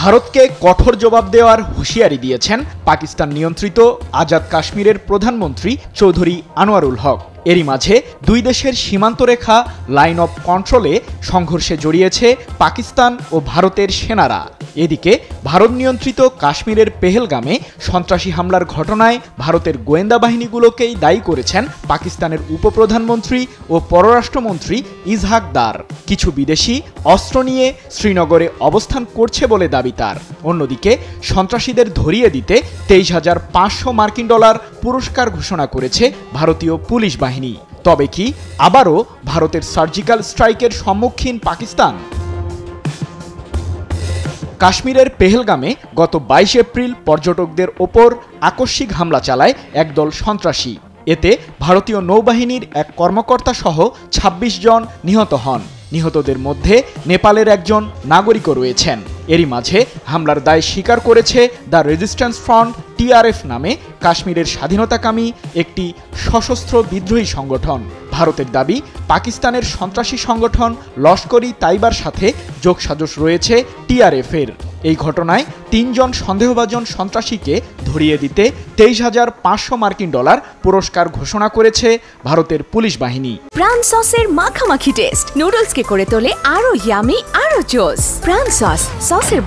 ভারতকে কঠোর জবাব দেওয়ার হুঁশিয়ারি দিয়েছেন পাকিস্তান নিয়ন্ত্রিত আজাদ কাশ্মীরের প্রধানমন্ত্রী চৌধুরী আনোয়ারুল হক। এরই মাঝে দুই দেশের সীমান্তরেখা লাইন অফ কন্ট্রোলে সংঘর্ষে জড়িয়েছে পাকিস্তান ও ভারতের সেনারা। এদিকে ভারত নিয়ন্ত্রিত কাশ্মীরের পেহেলগামে সন্ত্রাসী হামলার ঘটনায় ভারতের গোয়েন্দা বাহিনীগুলোকেই দায়ী করেছেন পাকিস্তানের উপপ্রধানমন্ত্রী ও পররাষ্ট্রমন্ত্রী ইসহাক দার। কিছু বিদেশি অস্ত্র নিয়ে শ্রীনগরে অবস্থান করছে বলে দাবি তার। অন্যদিকে সন্ত্রাসীদের ধরিয়ে দিতে 23,500 মার্কিন ডলার পুরস্কার ঘোষণা করেছে ভারতীয় পুলিশ বাহিনী। তবে কি আবারও ভারতের সার্জিক্যাল স্ট্রাইকের সম্মুখীন পাকিস্তান? কাশ্মীরের পেহেলগামে গত 22 এপ্রিল পর্যটকদের ওপর আকস্মিক হামলা চালায় একদল সন্ত্রাসী। এতে ভারতীয় নৌবাহিনীর এক কর্মকর্তা সহ 26 জন নিহত হন। নিহতদের মধ্যে নেপালের একজন নাগরিকও রয়েছেন। এরই মাঝে হামলার দায় স্বীকার করেছে দ্য রেজিস্ট্যান্স ফ্রন্ট TRF নামে কাশ্মীরের স্বাধীনতাকামী একটি সশস্ত্র বিদ্রোহী সংগঠন। ভারতের দাবি, পাকিস্তানের সন্ত্রাসী সংগঠন লস্কর-ই তাইবার সাথে যোগসাজশ রয়েছে TRF-এর। এই ঘটনায় 3 জন সন্দেহভাজন সন্ত্রাসীকে ধরিয়ে দিতে 23,500 মার্কিন ডলার পুরস্কার ঘোষণা করেছে ভারতের পুলিশ বাহিনী। প্রাণ সসের মাখামাখি টেস্ট নুডলসকে করে তোলে আরো ইয়ামি, আরো জোস। প্রাণ সসের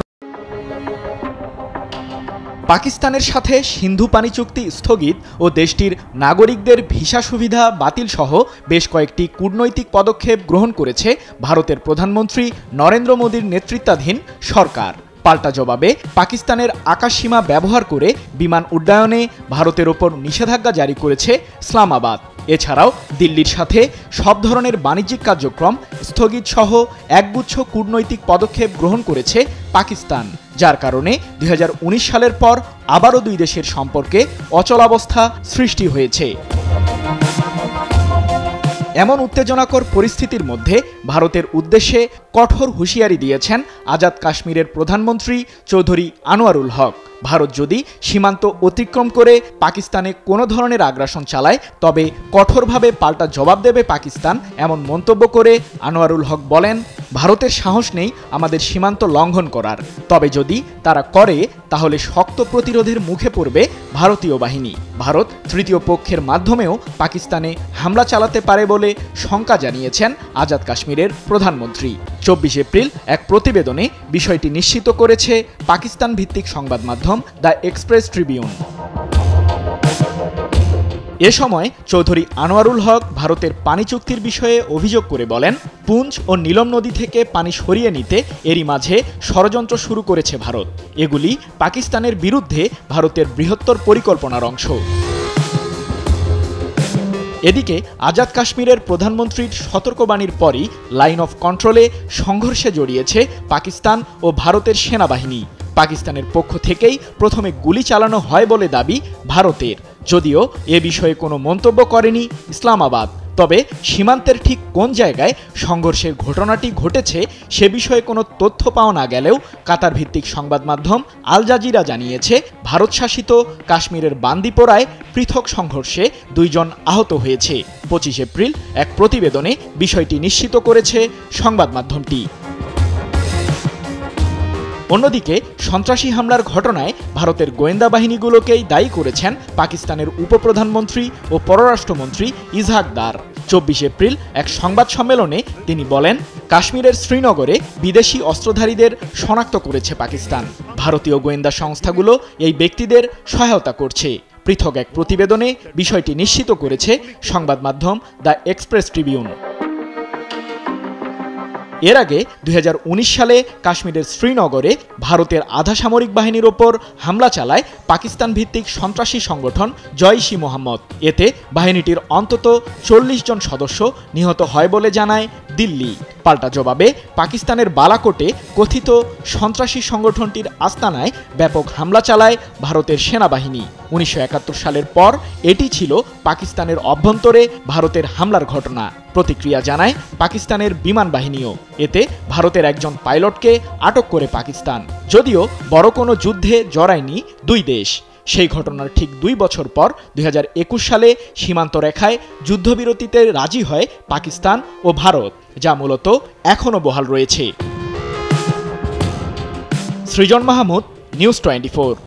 পাকিস্তানের সাথে সিন্ধু পানি চুক্তি স্থগিত ও দেশটির নাগরিকদের ভিসা সুবিধা বাতিল সহ বেশ কয়েকটি কূটনৈতিক পদক্ষেপ গ্রহণ করেছে ভারতের প্রধানমন্ত্রী নরেন্দ্র মোদীর নেতৃত্বাধীন সরকার। পাল্টা জবাবে পাকিস্তানের আকাশসীমা ব্যবহার করে বিমান উড্ডয়নে ভারতের ওপর নিষেধাজ্ঞা জারি করেছে ইসলামাবাদ। এছাড়াও দিল্লির সাথে সব ধরনের বাণিজ্যিক কার্যক্রম স্থগিত সহ একগুচ্ছ কূটনৈতিক পদক্ষেপ গ্রহণ করেছে পাকিস্তান, যার কারণে 2019 সালের পর আবারও দুই দেশের সম্পর্কে অচলাবস্থা সৃষ্টি হয়েছে। এমন উত্তেজনাকর পরিস্থিতির মধ্যে ভারতের উদ্দেশ্যে কঠোর হুঁশিয়ারি দিয়েছেন আজাদ কাশ্মীরের প্রধানমন্ত্রী চৌধুরী আনোয়ারুল হক। ভারত যদি সীমান্ত অতিক্রম করে পাকিস্তানে কোনো ধরনের আগ্রাসন চালায় তবে কঠোরভাবে পাল্টা জবাব দেবে পাকিস্তান, এমন মন্তব্য করে আনোয়ারুল হক বলেন, ভারতের সাহস নেই আমাদের সীমান্ত লঙ্ঘন করার, তবে যদি তারা করে তাহলে শক্ত প্রতিরোধের মুখে পড়বে ভারতীয় বাহিনী। ভারত তৃতীয় পক্ষের মাধ্যমেও পাকিস্তানে হামলা চালাতে পারে বলে শঙ্কা জানিয়েছেন আজাদ কাশ্মীরের প্রধানমন্ত্রী। 24 এপ্রিল এক প্রতিবেদনে বিষয়টি নিশ্চিত করেছে পাকিস্তান ভিত্তিক সংবাদ মাধ্যম দ্য এক্সপ্রেস ট্রিবিউন। এ সময় চৌধুরী আনোয়ারুল হক ভারতের পানি চুক্তির বিষয়ে অভিযোগ করে বলেন, পুঞ্চ ও নীলম নদী থেকে পানি সরিয়ে নিতে এরই মাঝে ষড়যন্ত্র শুরু করেছে ভারত। এগুলি পাকিস্তানের বিরুদ্ধে ভারতের বৃহত্তর পরিকল্পনার অংশ। এদিকে আজাদ কাশ্মীরের প্রধানমন্ত্রীর সতর্কবাণীর পরই লাইন অফ কন্ট্রোলে সংঘর্ষে জড়িয়েছে পাকিস্তান ও ভারতের সেনাবাহিনী। পাকিস্তানের পক্ষ থেকেই প্রথমে গুলি চালানো হয় বলে দাবি ভারতের, যদিও এ বিষয়ে কোনো মন্তব্য করেনি ইসলামাবাদ। তবে সীমান্তের ঠিক কোন জায়গায় সংঘর্ষের ঘটনাটি ঘটেছে সে বিষয়ে কোনো তথ্য পাওয়া না গেলেও কাতার ভিত্তিক সংবাদ মাধ্যম আল জাজিরা জানিয়েছে, ভারত শাসিত কাশ্মীরের বান্দিপোরায় পৃথক সংঘর্ষে 2 জন আহত হয়েছে। 25 এপ্রিল এক প্রতিবেদনে বিষয়টি নিশ্চিত করেছে সংবাদ মাধ্যমটি। অন্যদিকে সন্ত্রাসী হামলার ঘটনায় ভারতের গোয়েন্দা বাহিনীগুলোকেই দায়ী করেছেন পাকিস্তানের উপপ্রধানমন্ত্রী ও পররাষ্ট্রমন্ত্রী ইসহাক দার। 24 এপ্রিল এক সংবাদ সম্মেলনে তিনি বলেন, কাশ্মীরের শ্রীনগরে বিদেশি অস্ত্রধারীদের শনাক্ত করেছে পাকিস্তান। ভারতীয় গোয়েন্দা সংস্থাগুলো এই ব্যক্তিদের সহায়তা করছে। পৃথক এক প্রতিবেদনে বিষয়টি নিশ্চিত করেছে সংবাদ মাধ্যম দ্য এক্সপ্রেস ট্রিবিউন। এর আগে 2019 সালে কাশ্মীরের শ্রীনগরে ভারতের আধা সামরিক বাহিনীর ওপর হামলা চালায় পাকিস্তান ভিত্তিক সন্ত্রাসী সংগঠন জইশ-ই-মোহাম্মদ। এতে বাহিনীটির অন্তত 40 জন সদস্য নিহত হয় বলে জানায় দিল্লি। পাল্টা জবাবে পাকিস্তানের বালাকোটে কথিত সন্ত্রাসী সংগঠনটির আস্তানায় ব্যাপক হামলা চালায় ভারতের সেনাবাহিনী। 1971 সালের পর এটি ছিল পাকিস্তানের অভ্যন্তরে ভারতের হামলার ঘটনা। প্রতিক্রিয়া জানায় পাকিস্তানের বিমান বাহিনীও। এতে ভারতের একজন পাইলটকে আটক করে পাকিস্তান। যদিও বড় কোনো যুদ্ধে জড়ায়নি দুই দেশ। সেই ঘটনার ঠিক 2 বছর পর 2021 সালে সীমান্ত রেখায় যুদ্ধবিরতিতে রাজি হয় পাকিস্তান ও ভারত, যা মূলত এখনও বহাল রয়েছে। সৃজন মাহমুদ, নিউজ 24।